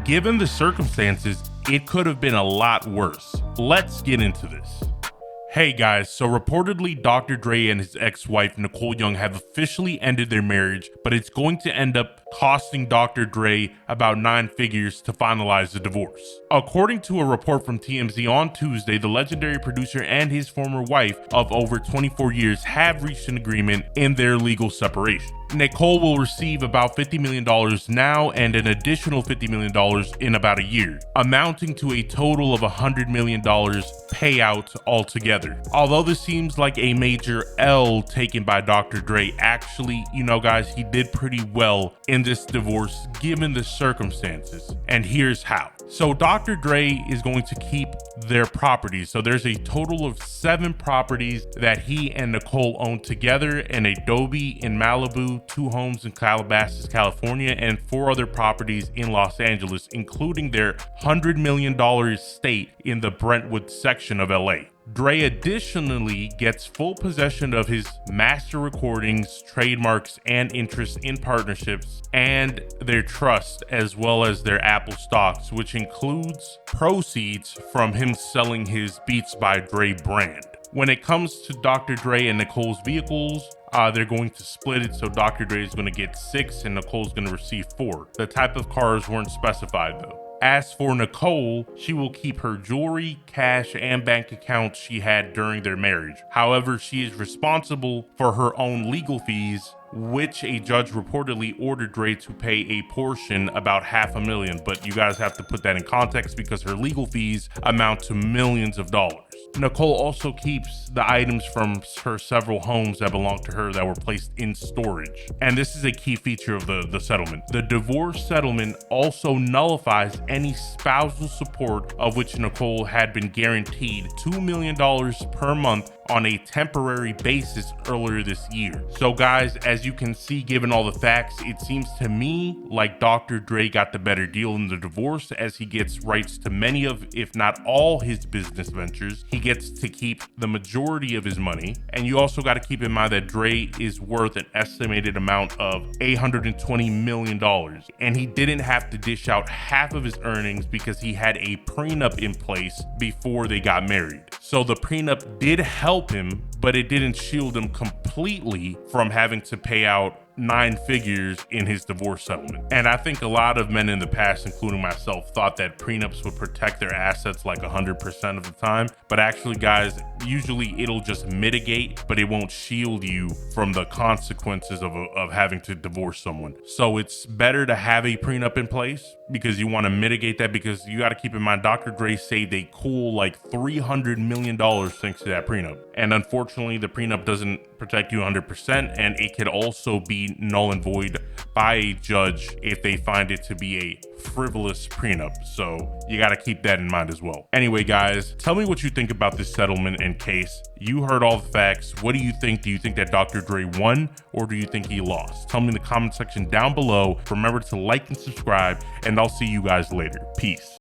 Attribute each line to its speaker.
Speaker 1: given the circumstances, it could have been a lot worse. Let's get into this. Hey guys, so reportedly Dr. Dre and his ex-wife Nicole Young have officially ended their marriage, but it's going to end up costing Dr. Dre about 9 figures to finalize the divorce. According to a report from TMZ on Tuesday, the legendary producer and his former wife of over 24 years have reached an agreement in their legal separation. Nicole will receive about $50 million now and an additional $50 million in about a year, amounting to a total of $100 million payout altogether. Although this seems like a major L taken by Dr. Dre, actually, guys, he did pretty well in this divorce given the circumstances. And here's how. So Dr. Dre is going to keep their properties. So there's a total of 7 properties that he and Nicole own together: an Adobe in Malibu, 2 homes in Calabasas, California, and 4 other properties in Los Angeles, including their $100 million estate in the Brentwood section of LA. Dre additionally gets full possession of his master recordings, trademarks, and interests in partnerships and their trust, as well as their Apple stocks, which includes proceeds from him selling his Beats by Dre brand. When it comes to Dr. Dre and Nicole's vehicles, they're going to split it, so Dr. Dre is going to get 6 and Nicole's going to receive 4. The type of cars weren't specified though. As for Nicole, she will keep her jewelry, cash, and bank accounts she had during their marriage. However, she is responsible for her own legal fees, which a judge reportedly ordered Dre to pay a portion, about $500,000. But you guys have to put that in context because her legal fees amount to millions of dollars. Nicole also keeps the items from her several homes that belong to her that were placed in storage. And this is a key feature of the settlement. The divorce settlement also nullifies any spousal support, of which Nicole had been guaranteed $2 million per month on a temporary basis earlier this year. So guys, as you can see, given all the facts, it seems to me like Dr. Dre got the better deal in the divorce, as he gets rights to many of, if not all, his business ventures. He gets to keep the majority of his money. And you also got to keep in mind that Dre is worth an estimated amount of $820 million. And he didn't have to dish out half of his earnings because he had a prenup in place before they got married. So the prenup did help him, but it didn't shield him completely from having to pay out 9 figures in his divorce settlement. And I think a lot of men in the past, including myself, thought that prenups would protect their assets like 100% of the time. But actually, guys, usually it'll just mitigate, but it won't shield you from the consequences of having to divorce someone. So it's better to have a prenup in place because you want to mitigate that, because you got to keep in mind Dr. Dre saved a cool like $300 million thanks to that prenup. And unfortunately, the prenup doesn't protect you 100%, and it could also be null and void by a judge if they find it to be a frivolous prenup. So you got to keep that in mind as well. Anyway, guys, tell me what you think about this settlement and case. You heard all the facts. What do you think? Do you think that Dr. Dre won, or do you think he lost? Tell me in the comment section down below. Remember to like and subscribe, and I'll see you guys later. Peace.